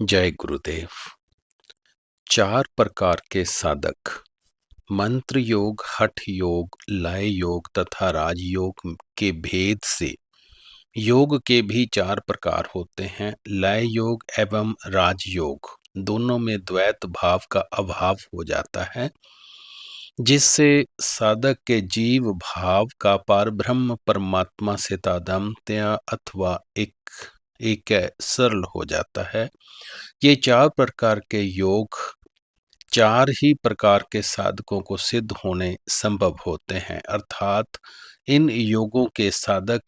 जय गुरुदेव। 4 प्रकार के साधक मंत्र योग, हठ योग, लय योग तथा राजयोग के भेद से योग के भी 4 प्रकार होते हैं। लय योग एवं राजयोग दोनों में द्वैत भाव का अभाव हो जाता है, जिससे साधक के जीव भाव का पारब्रह्म परमात्मा से तादात्म्य अथवा एक सरल हो जाता है। ये 4 प्रकार के योग 4 ही प्रकार के साधकों को सिद्ध होने संभव होते हैं, अर्थात इन योगों के साधक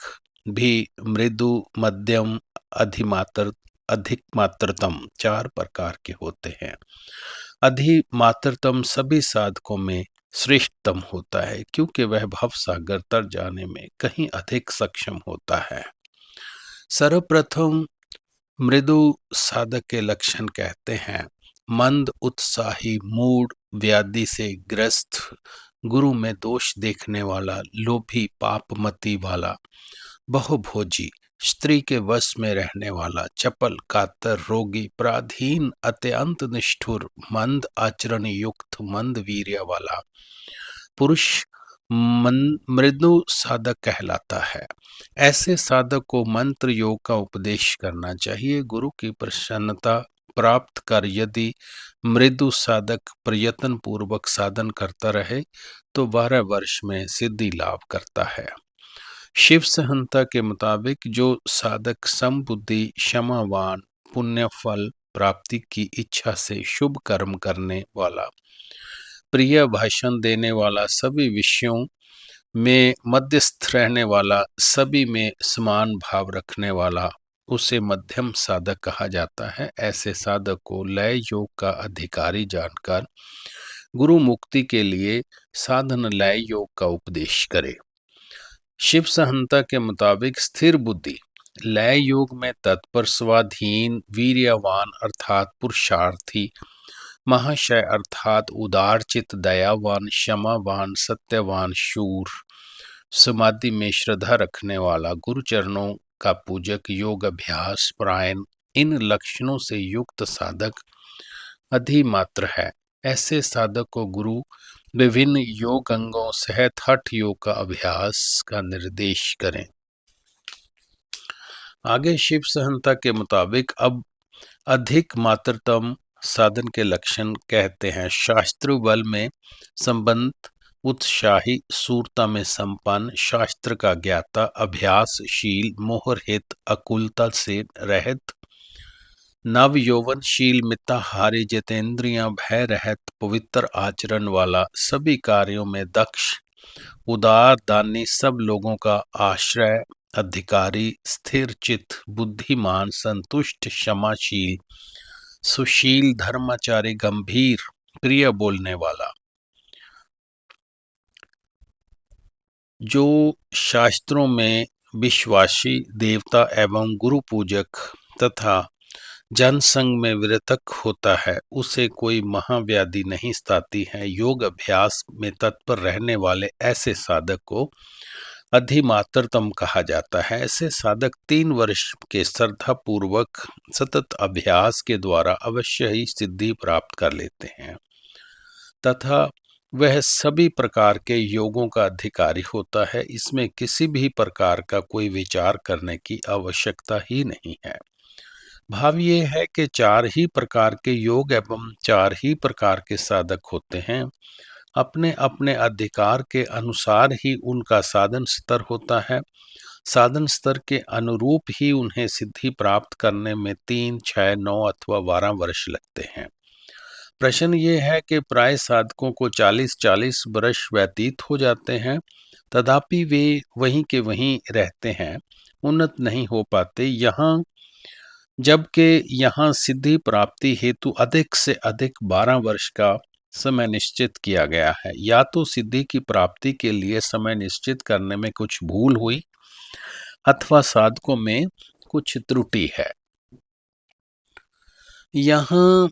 भी मृदु, मध्यम, अधिक मात्रतम 4 प्रकार के होते हैं। अधिमात्रतम सभी साधकों में श्रेष्ठतम होता है, क्योंकि वह भव सागर तर जाने में कहीं अधिक सक्षम होता है। सर्वप्रथम मृदु साधक के लक्षण कहते हैं। मंद, उत्साही, मूढ़, व्याधि से ग्रस्त, गुरु में दोष देखने वाला, लोभी, पापमति वाला, बहुभोजी, स्त्री के वश में रहने वाला, चपल, कातर, रोगी, पराधीन, अत्यंत निष्ठुर, मंद आचरण युक्त, मंद वीर्य वाला पुरुष मृदु साधक कहलाता है। ऐसे साधक को मंत्र योग का उपदेश करना चाहिए। गुरु की प्रसन्नता प्राप्त कर यदि मृदु साधक प्रयत्न पूर्वक साधन करता रहे तो 12 वर्ष में सिद्धि लाभ करता है। शिव संहिता के मुताबिक जो साधक समबुद्धि, क्षमावान, पुण्य फल प्राप्ति की इच्छा से शुभ कर्म करने वाला, प्रिय भाषण देने वाला, सभी विषयों में मध्यस्थ रहने वाला, सभी में समान भाव रखने वाला, उसे मध्यम साधक कहा जाता है। ऐसे साधक को लय योग का अधिकारी जानकर गुरु मुक्ति के लिए साधन लय योग का उपदेश करे। शिव संहिता के मुताबिक स्थिर बुद्धि, लय योग में तत्पर, स्वाधीन, वीर्यवान अर्थात पुरुषार्थी, महाशय अर्थात उदारचित, दयावान, क्षमावान, सत्यवान, शूर, समाधि में श्रद्धा रखने वाला, गुरु चरणों का पूजक, योग अभ्यास परायण, इन लक्षणों से युक्त साधक अधिमात्र है। ऐसे साधक को गुरु विभिन्न योग अंगों सहित हठ योग का अभ्यास का निर्देश करें। आगे शिव संहिता के मुताबिक अब अधिक मात्रतम साधन के लक्षण कहते हैं। शास्त्र बल में संबंध, उत्साही, सूरता में संपन्न, शास्त्र का ज्ञाता, अभ्यासशील, मोहरहित, अकुलता से रहित, नव यौवनशील, मिताहारी, जितेंद्रियां, भय रहित, पवित्र आचरण वाला, सभी कार्यों में दक्ष, उदार, दानी, सब लोगों का आश्रय, अधिकारी, स्थिर चित्त, बुद्धिमान, संतुष्ट, क्षमाशील, सुशील, धर्माचारी, गंभीर, प्रिय बोलने वाला, जो शास्त्रों में विश्वासी, देवता एवं गुरु पूजक तथा जनसंग में विरतक होता है, उसे कोई महाव्याधि नहीं सताती है। योग अभ्यास में तत्पर रहने वाले ऐसे साधक को अधिमात्रतम कहा जाता है। ऐसे साधक 3 वर्ष के श्रद्धा पूर्वक सतत अभ्यास के द्वारा अवश्य ही सिद्धि प्राप्त कर लेते हैं तथा वह सभी प्रकार के योगों का अधिकारी होता है। इसमें किसी भी प्रकार का कोई विचार करने की आवश्यकता ही नहीं है। भाव ये है कि 4 ही प्रकार के योग एवं 4 ही प्रकार के साधक होते हैं। अपने अपने अधिकार के अनुसार ही उनका साधन स्तर होता है। साधन स्तर के अनुरूप ही उन्हें सिद्धि प्राप्त करने में 3, 6, 9 अथवा 12 वर्ष लगते हैं। प्रश्न ये है कि प्राय साधकों को 40-40 वर्ष व्यतीत हो जाते हैं, तथापि वे वहीं के वहीं रहते हैं, उन्नत नहीं हो पाते। जबकि यहाँ सिद्धि प्राप्ति हेतु अधिक से अधिक 12 वर्ष का समय निश्चित किया गया है। या तो सिद्धि की प्राप्ति के लिए समय निश्चित करने में कुछ भूल हुई अथवा साधकों में कुछ त्रुटि है। यहाँ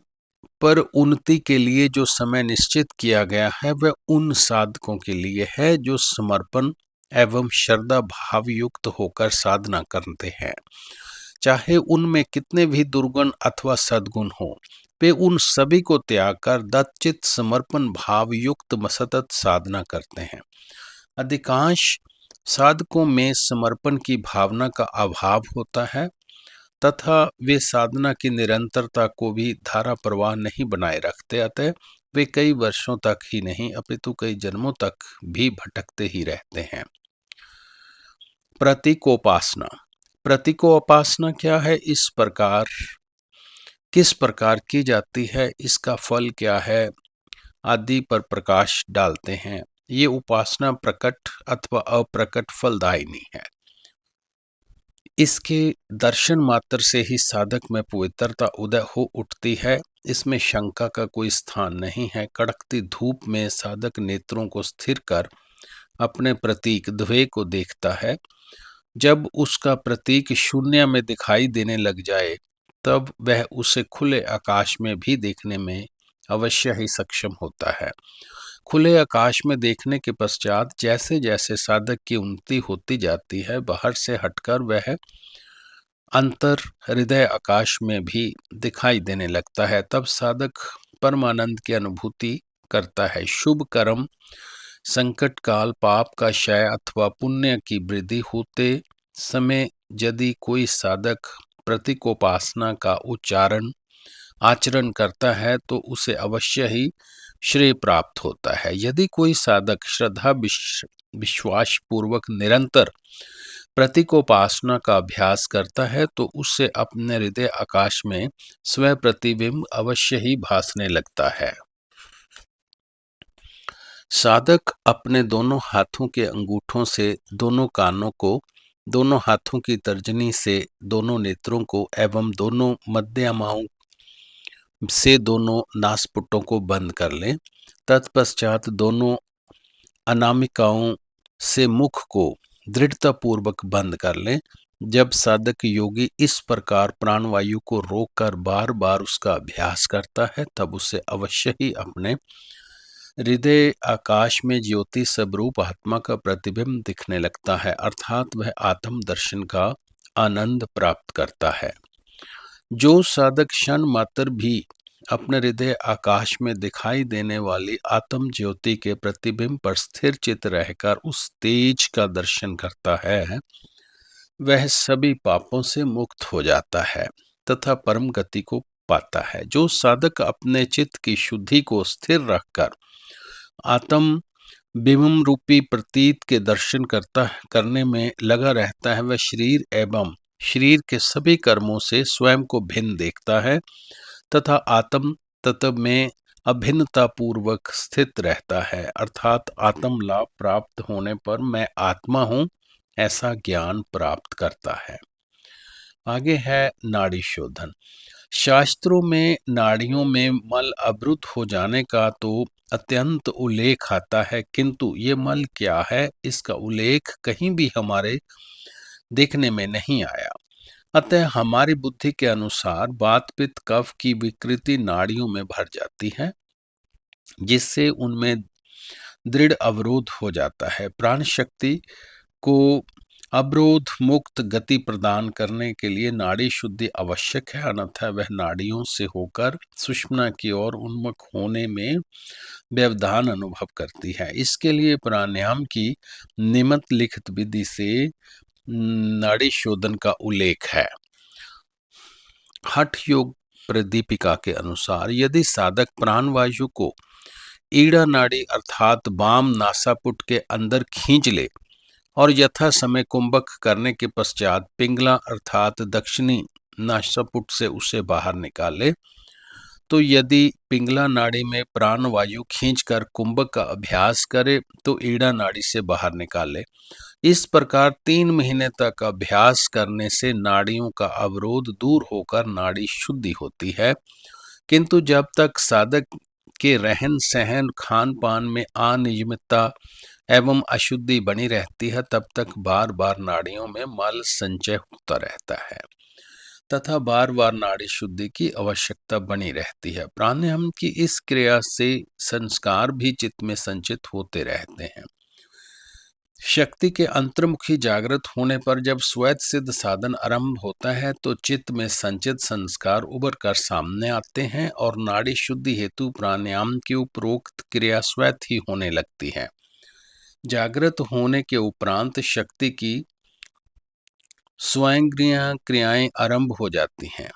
पर उन्नति के लिए जो समय निश्चित किया गया है वह उन साधकों के लिए है जो समर्पण एवं श्रद्धा भाव युक्त होकर साधना करते हैं। चाहे उनमें कितने भी दुर्गुण अथवा सद्गुण हो, वे उन सभी को त्याग कर दत्चित समर्पण भाव युक्त सतत साधना करते हैं। अधिकांश साधकों में समर्पण की भावना का अभाव होता है तथा वे साधना की निरंतरता को भी धारा प्रवाह नहीं बनाए रखते, अतः वे कई वर्षों तक ही नहीं अपितु कई जन्मों तक भी भटकते ही रहते हैं। प्रतीकोपासना। प्रतीकोपासना क्या है, किस प्रकार की जाती है, इसका फल क्या है आदि पर प्रकाश डालते हैं। ये उपासना प्रकट अथवा अप्रकट फलदायिनी है। इसके दर्शन मात्र से ही साधक में पवित्रता उदय हो उठती है। इसमें शंका का कोई स्थान नहीं है। कड़कती धूप में साधक नेत्रों को स्थिर कर अपने प्रतीक ध्वे को देखता है। जब उसका प्रतीक शून्य में दिखाई देने लग जाए तब वह उसे खुले आकाश में भी देखने में अवश्य ही सक्षम होता है। खुले आकाश में देखने के पश्चात जैसे जैसे साधक की उन्नति होती जाती है, बाहर से हटकर वह अंतर हृदय आकाश में भी दिखाई देने लगता है। तब साधक परमानंद की अनुभूति करता है। शुभ कर्म, संकट काल, पाप का क्षय अथवा पुण्य की वृद्धि होते समय यदि कोई साधक प्रतीकोपासना का आचरण करता है तो उसे अवश्य ही श्रेय प्राप्त होता है। यदि कोई साधक श्रद्धा विश्वास पूर्वक निरंतर प्रतीकोपासना का अभ्यास करता है तो उससे अपने हृदय आकाश में स्वयं प्रतिबिंब अवश्य ही भासने लगता है। साधक अपने दोनों हाथों के अंगूठों से दोनों कानों को, दोनों हाथों की तर्जनी से दोनों नेत्रों को एवं दोनों मध्यमाओं से दोनों नासपुटों को बंद कर लें। तत्पश्चात दोनों अनामिकाओं से मुख को दृढ़तापूर्वक बंद कर लें। जब साधक योगी इस प्रकार प्राणवायु को रोककर बार बार उसका अभ्यास करता है तब उसे अवश्य ही अपने हृदय आकाश में ज्योति स्वरूप आत्मा का प्रतिबिंब दिखने लगता है, अर्थात वह आत्म दर्शन का आनंद प्राप्त करता है। जो साधक क्षण मात्र भी अपने हृदय आकाश में दिखाई देने वाली आत्म ज्योति के प्रतिबिंब पर स्थिर चित रहकर उस तेज का दर्शन करता है, वह सभी पापों से मुक्त हो जाता है तथा परम गति को पाता है। जो साधक अपने चित्त की शुद्धि को स्थिर रखकर आत्म बिंब रूपी प्रतीत के दर्शन करने में लगा रहता है, वह शरीर एवं शरीर के सभी कर्मों से स्वयं को भिन्न देखता है तथा आत्म तत्व में अभिन्नता पूर्वक स्थित रहता है, अर्थात आत्म लाभ प्राप्त होने पर मैं आत्मा हूँ ऐसा ज्ञान प्राप्त करता है। आगे है नाड़ी शोधन। शास्त्रों में नाड़ियों में मल अवरुद्ध हो जाने का तो अत्यंत उल्लेख आता है, किंतु ये मल क्या है इसका उल्लेख कहीं भी हमारे देखने में नहीं आया। अतः हमारी बुद्धि के अनुसार वात पित्त कफ की विकृति नाड़ियों में भर जाती है, जिससे उनमें दृढ़ अवरोध हो जाता है। प्राण शक्ति को अवरोध मुक्त गति प्रदान करने के लिए नाड़ी शुद्धि आवश्यक है, अन्यथा वह नाड़ियों से होकर सुषुम्ना की ओर उन्मुख होने में व्यवधान अनुभव करती है। इसके लिए प्राणायाम की निम्नलिखित विधि से नाड़ी शोधन का उल्लेख है। हठ योग प्रदीपिका के अनुसार यदि साधक प्राणवायु को ईड़ा नाड़ी अर्थात वाम नासापुट के अंदर खींच ले और यथा समय कुंभक करने के पश्चात पिंगला अर्थात दक्षिणी नासापुट से उसे बाहर निकाले, तो यदि पिंगला नाड़ी में प्राण वायु खींचकर कुंभक का अभ्यास करे तो ईड़ा नाड़ी से बाहर निकाले। इस प्रकार 3 महीने तक अभ्यास करने से नाड़ियों का अवरोध दूर होकर नाड़ी शुद्धि होती है, किंतु जब तक साधक के रहन सहन खान पान में अनियमितता एवं अशुद्धि बनी रहती है तब तक बार बार नाड़ियों में मल संचय होता रहता है तथा बार बार नाड़ी शुद्धि की आवश्यकता बनी रहती है। प्राणायाम की इस क्रिया से संस्कार भी चित्त में संचित होते रहते हैं। शक्ति के अंतर्मुखी जागृत होने पर जब स्वैत सिद्ध साधन आरंभ होता है तो चित्त में संचित संस्कार उभर कर सामने आते हैं और नाड़ी शुद्धि हेतु प्राणायाम की उपरोक्त क्रिया स्वैत ही होने लगती है। जागृत होने के उपरांत शक्ति की स्वयंक्रिय क्रियाएं आरंभ हो जाती हैं।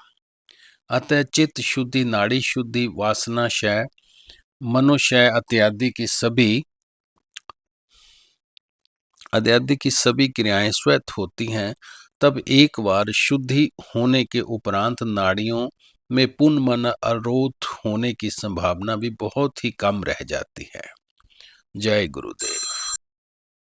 अतः चित्त शुद्धि, नाड़ी शुद्धि, वासना क्षय, मनोक्षय इत्यादि की सभी क्रियाएं स्वैत होती हैं। तब एक बार शुद्धि होने के उपरांत नाड़ियों में पुनः मन अवरोध होने की संभावना भी बहुत ही कम रह जाती है। जय गुरुदेव।